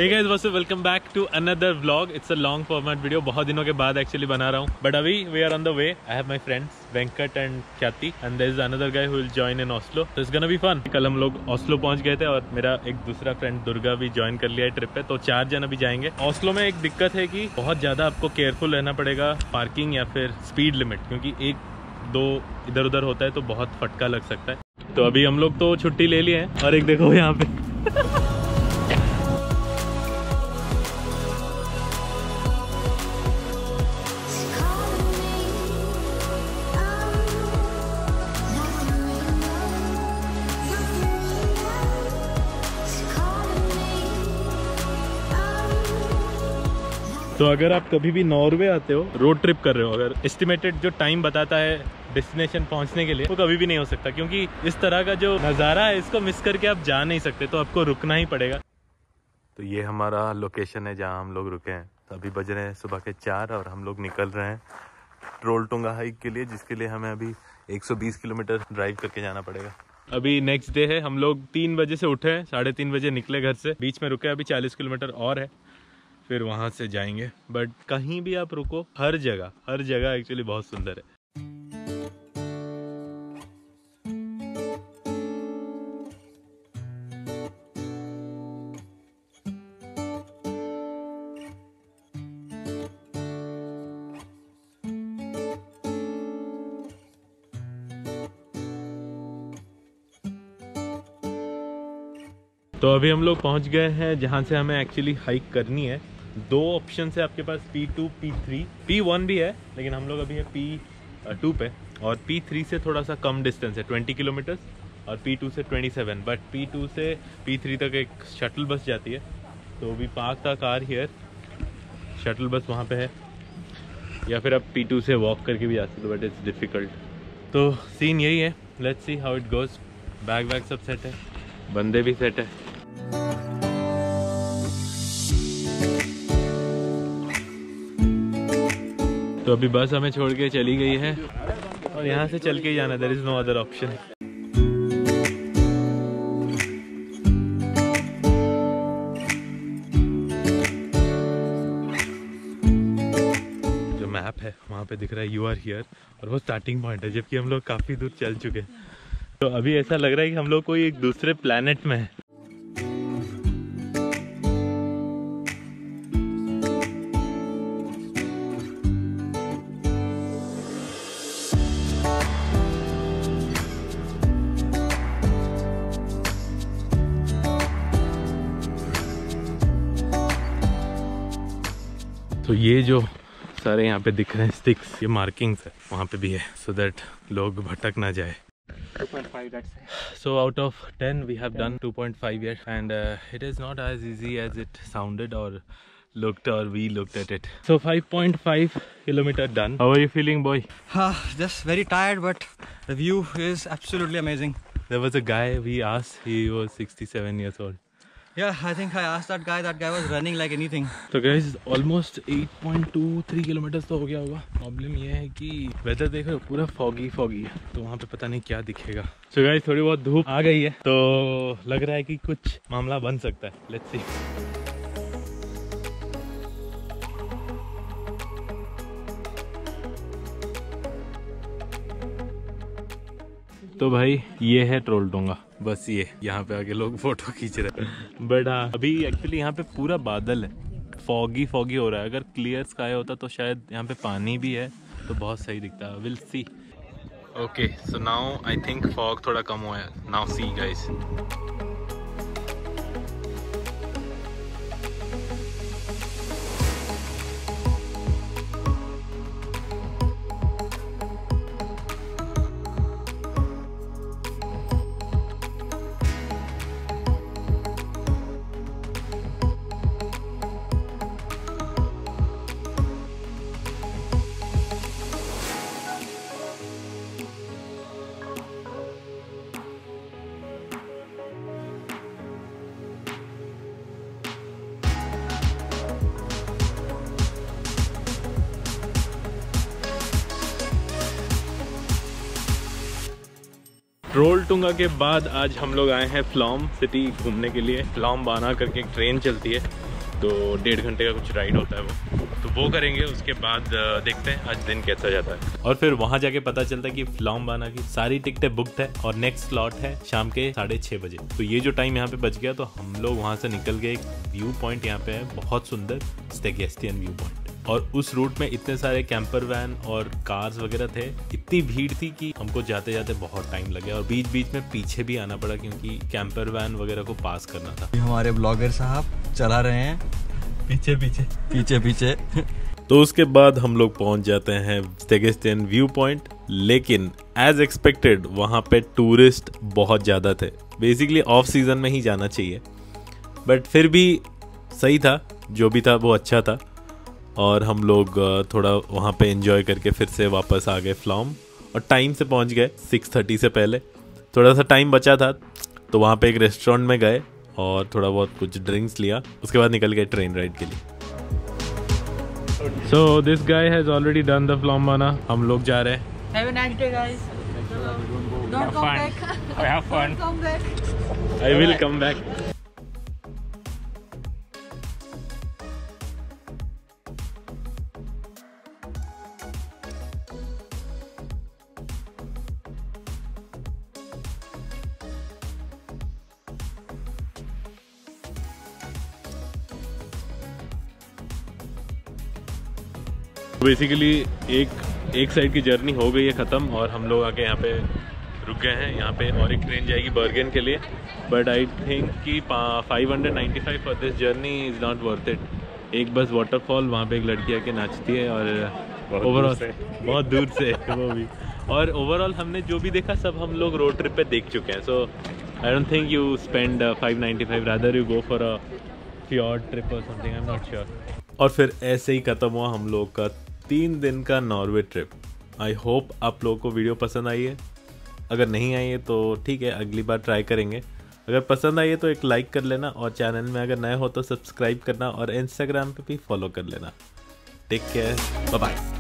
Hey guys, what's up? Welcome back to another vlog. It's a long format video. बहुत दिनों के बाद actually बना रहा हूँ. But अभी we are on the way. I have my friends Venkat and Khyati and there is another guy who will join in Oslo. So it's gonna be fun. कल हम लोग Oslo पहुँच गए थे और मेरा एक दूसरा फ्रेंड दुर्गा भी ज्वाइन कर लिया है ट्रिप पे. तो 4 जन अभी जाएंगे. Oslo में एक दिक्कत है कि बहुत ज़्यादा आपको केयरफुल रहना पड़ेगा पार्किंग या फिर स्पीड लिमिट, क्योंकि 1-2 इधर उधर होता है तो बहुत फटका लग सकता है. तो अभी हम लोग तो छुट्टी ले लिए हैं और एक देखो यहाँ पे तो अगर आप कभी भी नॉर्वे आते हो, रोड ट्रिप कर रहे हो, अगर एस्टिमेटेड जो टाइम बताता है डेस्टिनेशन पहुंचने के लिए, वो कभी भी नहीं हो सकता, क्योंकि इस तरह का जो नज़ारा है इसको मिस करके आप जा नहीं सकते. तो आपको रुकना ही पड़ेगा. तो ये हमारा लोकेशन है जहां हम लोग रुके हैं. तो अभी बज रहे हैं सुबह के 4 और हम लोग निकल रहे हैं ट्रोलटुंगा हाइक के लिए, जिसके लिए हमें अभी 120 किलोमीटर ड्राइव करके जाना पड़ेगा. अभी नेक्स्ट डे है. हम लोग 3 बजे से उठे हैं, 3:30 बजे निकले घर से. बीच में रुके, अभी 40 किलोमीटर और है, फिर वहाँ से जाएंगे. बट कहीं भी आप रुको, हर जगह एक्चुअली बहुत सुंदर है. तो अभी हम लोग पहुँच गए हैं जहाँ से हमें एक्चुअली हाइक करनी है. 2 ऑप्शन है आपके पास, P2, P3. P1 भी है, लेकिन हम लोग अभी है P2 पे. और P3 से थोड़ा सा कम डिस्टेंस है, 20 किलोमीटर, और P2 से 27. बट P2 से P3 तक एक शटल बस जाती है. तो we park the car here, shuttle bus वहाँ पे है, या फिर आप P2 से वॉक करके भी जा सकते हो, बट इट्स डिफ़िकल्ट. तो सीन यही है. Let's see how it goes. Bag सब सेट है, बंदे भी सेट है. तो अभी बस हमें छोड़ के चली गई है और यहाँ से चल के ही जाना. There is no other option. जो मैप है वहाँ पे दिख रहा है यू आर हियर, और वो स्टार्टिंग पॉइंट है, जबकि हम लोग काफ़ी दूर चल चुके हैं. तो अभी ऐसा लग रहा है कि हम लोग कोई एक दूसरे प्लेनेट में है. तो ये जो सारे यहाँ पे दिख रहे हैं स्टिक्स, ये मार्किंग्स है, वहाँ पे भी है, सो दैट लोग भटक ना जाए. 2.5, that's it. So out of 10 we have done 2.5 years, and it is not as easy as it sounded or looked, or we looked at it. So 5.5 kilometer done. How are you feeling, boy? Just very tired, but the view is absolutely amazing. There was a guy we asked, he was 67 years old. Yeah, I think I asked that guy was running like anything. तो guys almost 8.23 kilometre तो हो गया होगा. Problem ये है कि weather देखो पूरा फॉगी है, तो वहाँ पे पता नहीं क्या दिखेगा. So guys थोड़ी बहुत धूप आ गई है, तो लग रहा है कि कुछ मामला बन सकता है. Let's see. तो भाई ये है ट्रोलटुंगा, बस ये यहाँ पे आके लोग फोटो खींच रहे हैं. बट हाँ, अभी एक्चुअली यहाँ पे पूरा बादल है, फॉगी हो रहा है. अगर क्लियर स्काई होता तो शायद यहाँ पे पानी भी है तो बहुत सही दिखता है. Will see. Okay, so now I think fog थोड़ा कम हुआ है. Now see guys. ट्रोलटुंगा के बाद आज हम लोग आए हैं फ्लॉम सिटी घूमने के लिए. फ्लॉम बाना करके एक ट्रेन चलती है, तो 1.5 घंटे का कुछ राइड होता है वो, तो वो करेंगे। उसके बाद देखते हैं आज दिन कैसा जाता है। और फिर वहाँ जाके पता चलता है कि फ्लॉम्बाना की सारी टिकटें बुकड है और नेक्स्ट स्लॉट है शाम के 6:30 बजे। तो ये जो टाइम यहाँ पे बच गया, तो हम लोग वहाँ से निकल गए। एक व्यू पॉइंट यहाँ पे है बहुत सुंदर, स्टेगेस्टियन व्यू पॉइंट। और उस रूट में इतने सारे कैंपर वैन और कार्स वगैरह थे, इतनी भीड़ थी कि हमको जाते जाते बहुत टाइम लगे और बीच बीच में पीछे भी आना पड़ा क्योंकि कैंपर वैन वगैरह को पास करना था। हमारे ब्लॉगर साहब चला रहे हैं पीछे पीछे पीछे पीछे। तो उसके बाद हम लोग पहुंच जाते हैं स्टेगेस्टियन व्यू पॉइंट। लेकिन एज एक्सपेक्टेड वहाँ पे टूरिस्ट बहुत ज़्यादा थे। बेसिकली ऑफ सीजन में ही जाना चाहिए, बट फिर भी सही था, जो भी था वो अच्छा था। और हम लोग थोड़ा वहाँ पे एंजॉय करके फिर से वापस आ गए फ्लॉम, और टाइम से पहुँच गए 6:30 से पहले। थोड़ा सा टाइम बचा था तो वहाँ पे एक रेस्टोरेंट में गए और थोड़ा बहुत कुछ ड्रिंक्स लिया। उसके बाद निकल गए ट्रेन राइड के लिए। So this guy has already done the Flamsbana. हम लोग जा रहे हैं। Have a nice day, guys. Don't come back. Have fun. Don't come back. I will come back. Basically एक साइड की जर्नी हो गई है ख़त्म और हम लोग आके यहाँ पे रुक गए हैं। यहाँ पे और एक ट्रेन जाएगी बर्गन के लिए, बट आई थिंक कि 595 for this journey is not worth it. एक बस वाटरफॉल, वहाँ पे एक लड़की आके नाचती है और ओवरऑल बहुत दूर से वो भी। और ओवरऑल हमने जो भी देखा सब हम लोग रोड ट्रिप पे देख चुके हैं। So I don't think you spend 595, rather you go for a fjord trip और something, I am not sure. और फिर ऐसे ही ख़त्म हुआ हम लोग का 3 दिन का नॉर्वे ट्रिप। आई होप आप लोगों को वीडियो पसंद आई है। अगर नहीं आई है तो ठीक है, अगली बार ट्राई करेंगे। अगर पसंद आई है तो एक लाइक कर लेना, और चैनल में अगर नए हो तो सब्सक्राइब करना, और इंस्टाग्राम पे भी फॉलो कर लेना। Take care, bye bye.